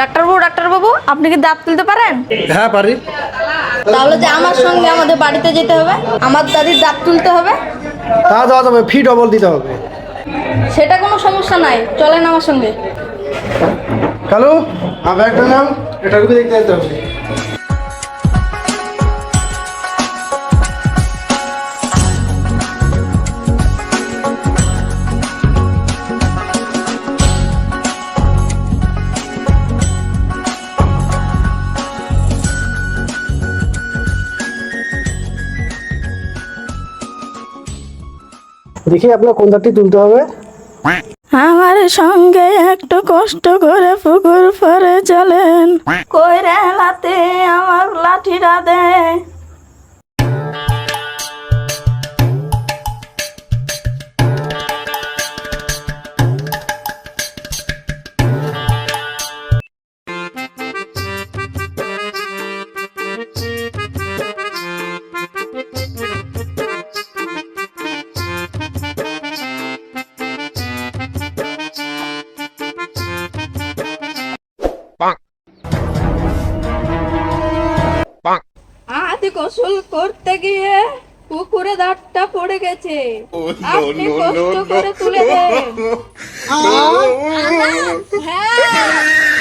ডাক্তারবাবু আপনি কি দাঁত তুলতে পারেন? হ্যাঁ পারি। তাহলে যে আমার সঙ্গে আমাদের বাড়িতে যেতে হবে, আমার দাদির দাঁত তুলতে হবে। তা দেওয়া যাবে, ফি ডবল দিতে হবে। সেটা কোনো সমস্যা নাই, চলেন আমার সঙ্গে। কালু আমার একটা নাম, এটা রুগী দেখতে যেতে হবে। দেখি আপনার কোন দাঁতটি তুলতে হবে। আমার সঙ্গে একটু কষ্ট করে পুকুর পরে চলেন, কইরে লাতে আমার লাঠিটা দে। আজ গোসল করতে গিয়ে পুকুরে দাঁতটা পড়ে গেছে, আপনি কষ্ট করে তুলে দেন। হ্যাঁ